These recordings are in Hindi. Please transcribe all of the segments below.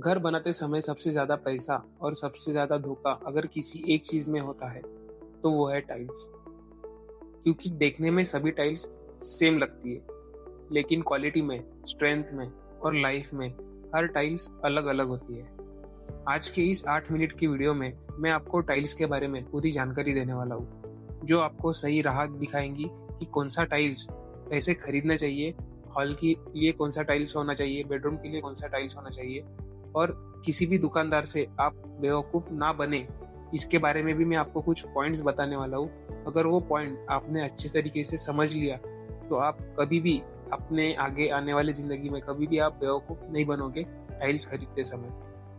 घर बनाते समय सबसे ज़्यादा पैसा और सबसे ज़्यादा धोखा अगर किसी एक चीज़ में होता है, तो वो है टाइल्स। क्योंकि देखने में सभी टाइल्स सेम लगती है, लेकिन क्वालिटी में, स्ट्रेंथ में और लाइफ में हर टाइल्स अलग-अलग होती है। आज के इस 8 मिनट की वीडियो में मैं आपको टाइल्स के बारे में पूरी जानकारी देने वाला हूँ, जो आपको सही राह दिखाएँगी कि कौन-सा टाइल्स कैसे खरीदना चाहिए, हॉल के लिए कौन-सा टाइल्स होना चाहिए, बेडरूम के लिए कौन-सा टाइल्स होना चाहिए और किसी भी दुकानदार से आप बेवकूफ़ ना बने, इसके बारे में भी मैं आपको कुछ पॉइंट्स बताने वाला हूँ। अगर वो पॉइंट आपने अच्छे तरीके से समझ लिया, तो आप कभी भी अपने आगे आने वाली ज़िंदगी में कभी भी आप बेवकूफ़ नहीं बनोगे टाइल्स खरीदते समय।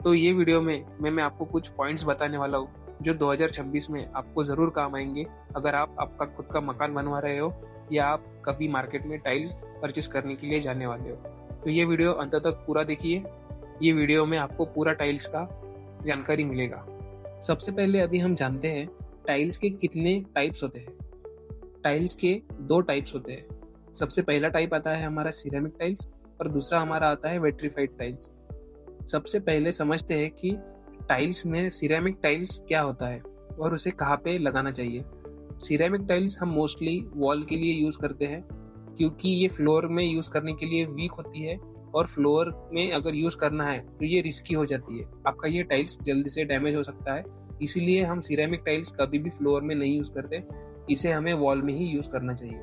तो ये वीडियो में मैं आपको कुछ पॉइंट्स बताने वाला हूँ, जो 2026 में आपको ज़रूर काम आएँगे, अगर आप आपका खुद का मकान बनवा रहे हो या आप कभी मार्केट में टाइल्स परचेज़ करने के लिए जाने वाले हो। तो ये वीडियो अंत तक पूरा देखिए। ये वीडियो में आपको पूरा टाइल्स का जानकारी मिलेगा। सबसे पहले अभी हम जानते हैं टाइल्स के कितने टाइप्स होते हैं। टाइल्स के 2 टाइप्स होते हैं। सबसे पहला टाइप आता है हमारा सिरेमिक टाइल्स और दूसरा हमारा आता है विट्रिफाइड टाइल्स। सबसे पहले समझते हैं कि टाइल्स में सिरेमिक टाइल्स क्या होता है और उसे कहाँ पे लगाना चाहिए। सिरेमिक टाइल्स हम मोस्टली वॉल के लिए यूज़ करते हैं, क्योंकि ये फ्लोर में यूज़ करने के लिए वीक होती है और फ्लोर में अगर यूज़ करना है तो ये रिस्की हो जाती है। आपका ये टाइल्स जल्दी से डैमेज हो सकता है, इसीलिए हम सिरेमिक टाइल्स कभी भी फ्लोर में नहीं यूज़ करते। इसे हमें वॉल में ही यूज़ करना चाहिए।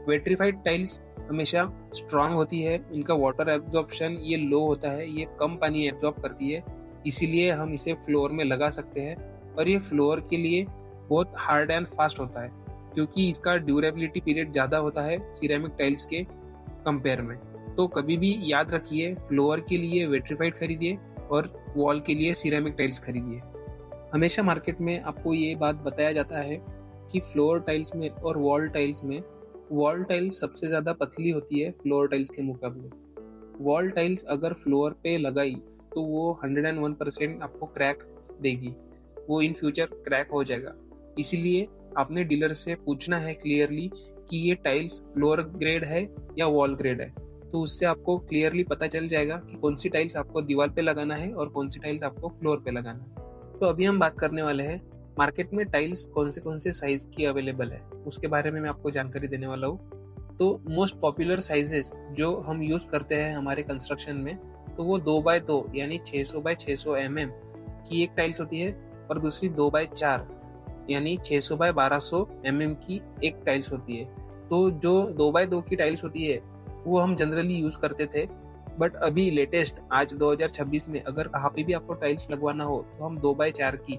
विट्रिफाइड टाइल्स हमेशा स्ट्रांग होती है, इनका वाटर एब्जॉर्प्शन ये लो होता है, ये कम पानी एब्जॉर्ब करती है, इसीलिए हम इसे फ्लोर में लगा सकते हैं और ये फ्लोर के लिए बहुत हार्ड एंड फास्ट होता है, क्योंकि इसका ड्यूरेबिलिटी पीरियड ज़्यादा होता है सिरेमिक टाइल्स के कंपेयर में। तो कभी भी याद रखिए, फ्लोर के लिए विट्रिफाइड खरीदिए और वॉल के लिए सिरेमिक टाइल्स खरीदिए। हमेशा मार्केट में आपको ये बात बताया जाता है कि फ्लोर टाइल्स में और वॉल टाइल्स सबसे ज़्यादा पतली होती है फ्लोर टाइल्स के मुकाबले। वॉल टाइल्स अगर फ्लोर पे लगाई तो वो 101% आपको क्रैक देगी, वो इन फ्यूचर क्रैक हो जाएगा। इसीलिए आपने डीलर से पूछना है क्लियरली कि ये टाइल्स फ्लोर ग्रेड है या वॉल ग्रेड है, तो उससे आपको क्लियरली पता चल जाएगा कि कौन सी टाइल्स आपको दीवार पे लगाना है और कौन सी टाइल्स आपको फ्लोर पे लगाना है। तो अभी हम बात करने वाले हैं मार्केट में टाइल्स कौन से साइज की अवेलेबल है, उसके बारे में मैं आपको जानकारी देने वाला हूँ। तो मोस्ट पॉपुलर साइजेस जो हम यूज़ करते हैं हमारे कंस्ट्रक्शन में, तो वो 2x2 यानी 600x600 mm की एक टाइल्स होती है और दूसरी 2x4 यानी 600x1200 mm की एक टाइल्स होती है। तो जो 2x2 की टाइल्स होती है वो हम जनरली यूज़ करते थे, बट अभी लेटेस्ट आज 2026 में अगर कहाँ पे भी आपको टाइल्स लगवाना हो तो हम 2x4 की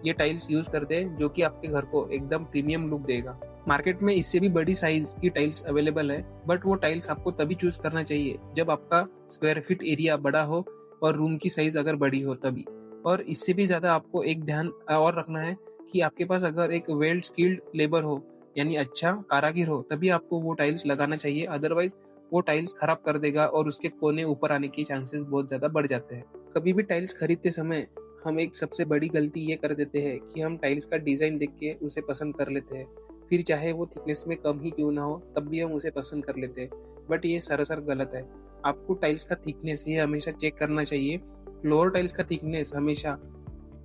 ये टाइल्स यूज़ करते हैं, जो कि आपके घर को एकदम प्रीमियम लुक देगा। मार्केट में इससे भी बड़ी साइज की टाइल्स अवेलेबल है, बट वो टाइल्स आपको तभी चूज करना चाहिए जब आपका स्क्वायर फीट एरिया बड़ा हो और रूम की साइज अगर बड़ी हो तभी। और इससे भी ज़्यादा आपको एक ध्यान और रखना है कि आपके पास अगर एक वेल स्किल्ड लेबर हो, यानी अच्छा कारागिर हो, तभी आपको वो टाइल्स लगाना चाहिए। अदरवाइज वो टाइल्स खराब कर देगा और उसके कोने ऊपर आने के चांसेस बहुत ज़्यादा बढ़ जाते हैं। कभी भी टाइल्स खरीदते समय हम एक सबसे बड़ी गलती ये कर देते हैं कि हम टाइल्स का डिज़ाइन देख के उसे पसंद कर लेते हैं, फिर चाहे वो थिकनेस में कम ही क्यों ना हो तब भी हम उसे पसंद कर लेते हैं, बट ये सरासर गलत है। आपको टाइल्स का थिकनेस ये हमेशा चेक करना चाहिए। फ्लोर टाइल्स का थिकनेस हमेशा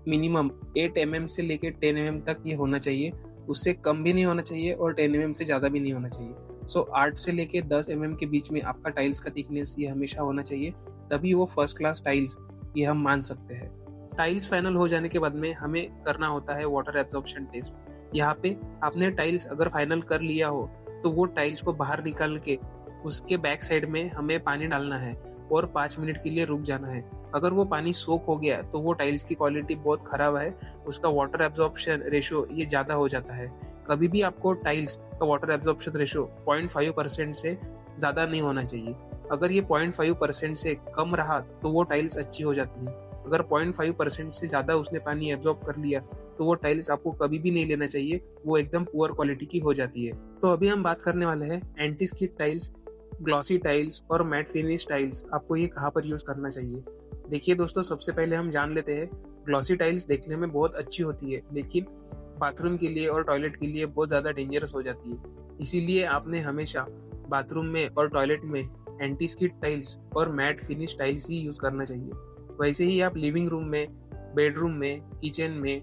मिनिमम 8 mm से लेकर 10 mm तक ये होना चाहिए, उससे कम भी नहीं होना चाहिए और 10 mm से ज़्यादा भी नहीं होना चाहिए। 8 से लेकर 10 mm के बीच में आपका टाइल्स का थिकनेस ये हमेशा होना चाहिए, तभी वो फर्स्ट क्लास टाइल्स ये हम मान सकते हैं। टाइल्स फाइनल हो जाने के बाद में हमें करना होता है वाटर एब्जॉर्प्शन टेस्ट। यहाँ पे आपने टाइल्स अगर फाइनल कर लिया हो तो वो टाइल्स को बाहर निकाल के उसके बैक साइड में हमें पानी डालना है और 5 मिनट के लिए रुक जाना है। अगर वो पानी सोख हो गया तो वो टाइल्स की क्वालिटी बहुत खराब है, उसका वाटर एब्जॉर्प्शन रेशो ये ज़्यादा हो जाता है। कभी भी आपको टाइल्स का वाटर एब्जॉर्प्शन रेशो 0.5% से ज़्यादा नहीं होना चाहिए। अगर ये 0.5% से कम रहा तो वो टाइल्स अच्छी हो जाती है। अगर 0.5% से ज़्यादा उसने पानी एब्जॉर्ब कर लिया तो वो टाइल्स आपको कभी भी नहीं लेना चाहिए, वो एकदम पुअर क्वालिटी की हो जाती है। तो अभी हम बात करने वाले हैं anti skid tiles, glossy tiles और मैट फिनिश टाइल्स, आपको ये कहाँ पर यूज़ करना चाहिए। देखिए दोस्तों, सबसे पहले हम जान लेते हैं ग्लॉसी टाइल्स देखने में बहुत अच्छी होती है, लेकिन बाथरूम के लिए और टॉयलेट के लिए बहुत ज़्यादा डेंजरस हो जाती है। इसीलिए आपने हमेशा बाथरूम में और टॉयलेट में एंटी स्किड टाइल्स और मैट फिनिश टाइल्स ही यूज़ करना चाहिए। वैसे ही आप लिविंग रूम में, बेडरूम में, किचन में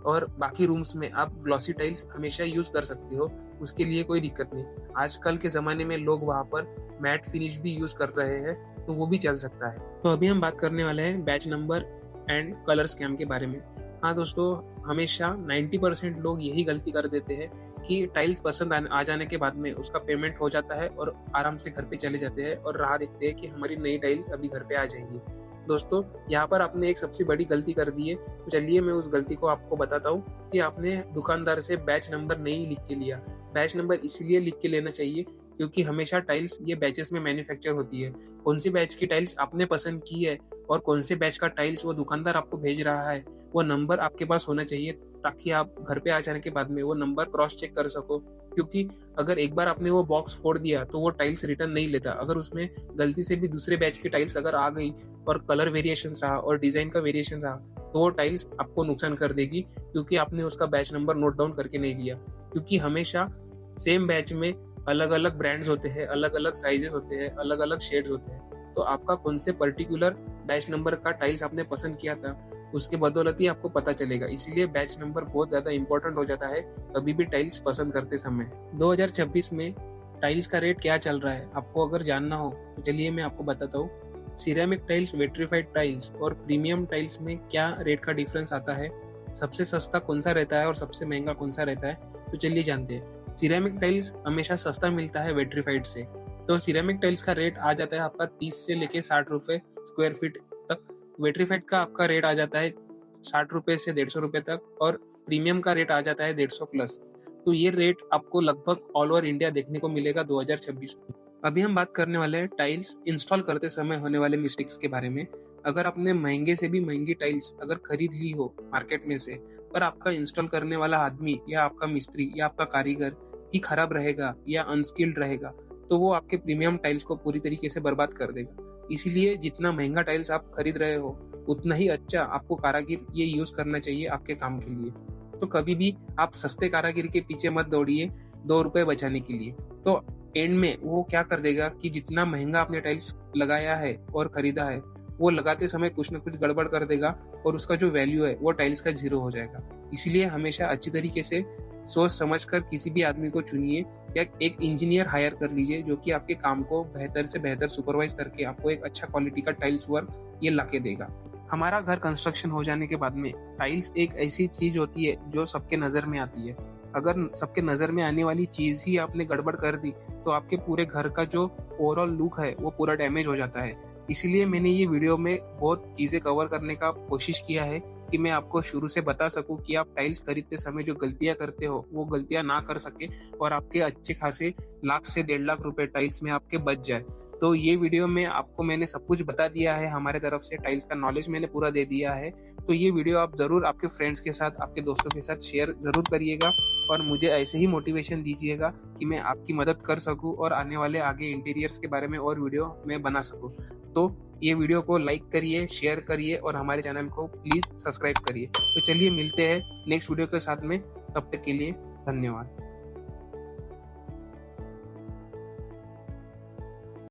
और बाकी रूम्स में आप ग्लॉसी टाइल्स हमेशा यूज कर सकते हो, उसके लिए कोई दिक्कत नहीं। आजकल के ज़माने में लोग वहाँ पर मैट फिनिश भी यूज कर रहे हैं, तो वो भी चल सकता है। तो अभी हम बात करने वाले हैं batch number and colour scam के बारे में। हाँ दोस्तों, हमेशा 90% लोग यही गलती कर देते हैं कि टाइल्स पसंद आ जाने के बाद में उसका पेमेंट हो जाता है और आराम से घर पे चले जाते हैं और राह देखते हैं कि हमारी नई टाइल्स अभी घर पे आ जाएंगी। दोस्तों, यहाँ पर आपने एक सबसे बड़ी गलती कर दी है। तो चलिए मैं उस गलती को आपको बताता हूँ कि आपने दुकानदार से बैच नंबर नहीं लिख के लिया। बैच नंबर इसलिए लिख के लेना चाहिए क्योंकि हमेशा टाइल्स ये बैचेस में मैन्युफैक्चर होती है। कौन सी बैच की टाइल्स आपने पसंद की है और कौन से बैच का टाइल्स वो दुकानदार आपको भेज रहा है, वो नंबर आपके पास होना चाहिए ताकि आप घर पे आ जाने के बाद में वो नंबर क्रॉस चेक कर सको। क्योंकि अगर एक बार आपने वो बॉक्स फोड़ दिया तो वो टाइल्स रिटर्न नहीं लेता। अगर उसमें गलती से भी दूसरे बैच की टाइल्स अगर आ गई और कलर वेरिएशन रहा और डिजाइन का वेरिएशन रहा तो वो टाइल्स आपको नुकसान कर देगी, क्योंकि आपने उसका बैच नंबर नोट डाउन करके नहीं लिया। क्योंकि हमेशा सेम बैच में अलग अलग ब्रांड्स होते हैं, अलग अलग साइजेस होते हैं, अलग अलग शेड्स होते हैं। तो आपका कौन से पर्टिकुलर बैच नंबर का टाइल्स आपने पसंद किया था उसके बदौलत ही आपको पता चलेगा। इसीलिए बैच नंबर बहुत ज्यादा इंपॉर्टेंट हो जाता है कभी भी टाइल्स पसंद करते समय। 2026 में टाइल्स का रेट क्या चल रहा है आपको अगर जानना हो तो चलिए मैं आपको बताता हूँ। सिरेमिक टाइल्स, विट्रीफाइड टाइल्स और प्रीमियम टाइल्स में क्या रेट का डिफरेंस आता है, सबसे सस्ता कौन सा रहता है और सबसे महंगा कौन सा रहता है, तो चलिए जानते हैं। सिरेमिक टाइल्स हमेशा सस्ता मिलता है विट्रीफाइड से। तो सिरेमिक टाइल्स का रेट आ जाता है आपका 30 से लेके 60 रुपए स्क्वायर फीट तक। विट्रीफाइड का आपका रेट आ जाता है 60 रुपए से 150 रुपए तक और प्रीमियम का रेट आ जाता है 150 प्लस। तो ये रेट आपको लगभग ऑल ओवर इंडिया देखने को मिलेगा 2026 में। अभी हम बात करने वाले हैं टाइल्स इंस्टॉल करते समय होने वाले मिस्टेक्स के बारे में। अगर आपने महंगे से भी महंगी टाइल्स अगर खरीद ली हो मार्केट में से, पर आपका इंस्टॉल करने वाला आदमी या आपका मिस्त्री या आपका कारीगर ही खराब रहेगा या अनस्किल्ड रहेगा, तो वो आपके प्रीमियम टाइल्स को पूरी तरीके से बर्बाद कर देगा। इसीलिए जितना महंगा टाइल्स आप खरीद रहे हो उतना ही अच्छा आपको कारागिर ये यूज करना चाहिए आपके काम के लिए। तो कभी भी आप सस्ते कारागिर के पीछे मत दौड़िए 2 रुपए बचाने के लिए। तो एंड में वो क्या कर देगा कि जितना महंगा आपने टाइल्स लगाया है और खरीदा है वो लगाते समय कुछ ना कुछ गड़बड़ कर देगा और उसका जो वैल्यू है वो टाइल्स का 0 हो जाएगा। इसीलिए हमेशा अच्छी तरीके से सोच समझकर किसी भी आदमी को चुनिए या एक इंजीनियर हायर कर लीजिए जो कि आपके काम को बेहतर से बेहतर सुपरवाइज करके आपको एक अच्छा क्वालिटी का टाइल्स वर्क ये लाके देगा। हमारा घर कंस्ट्रक्शन हो जाने के बाद में टाइल्स एक ऐसी चीज होती है जो सबके नजर में आती है। अगर सबके नजर में आने वाली चीज ही आपने गड़बड़ कर दी तो आपके पूरे घर का जो ओवरऑल लुक है वो पूरा डैमेज हो जाता है। इसीलिए मैंने ये वीडियो में बहुत चीजें कवर करने का कोशिश किया है कि मैं आपको शुरू से बता सकूं कि आप टाइल्स खरीदते समय जो गलतियां करते हो वो गलतियां ना कर सके और आपके अच्छे खासे लाख से 1.5 लाख रुपए टाइल्स में आपके बच जाए। तो ये वीडियो में आपको मैंने सब कुछ बता दिया है, हमारे तरफ से टाइल्स का नॉलेज मैंने पूरा दे दिया है। तो ये वीडियो आप जरूर आपके फ्रेंड्स के साथ, आपके दोस्तों के साथ शेयर जरूर करिएगा और मुझे ऐसे ही मोटिवेशन दीजिएगा कि मैं आपकी मदद कर सकूं और आने वाले आगे इंटीरियर्स के बारे में और वीडियो मैं बना सकूं। तो ये वीडियो को लाइक करिए, शेयर करिए और हमारे चैनल को प्लीज सब्सक्राइब करिए। तो चलिए मिलते हैं नेक्स्ट वीडियो के साथ में, तब तक के लिए धन्यवाद।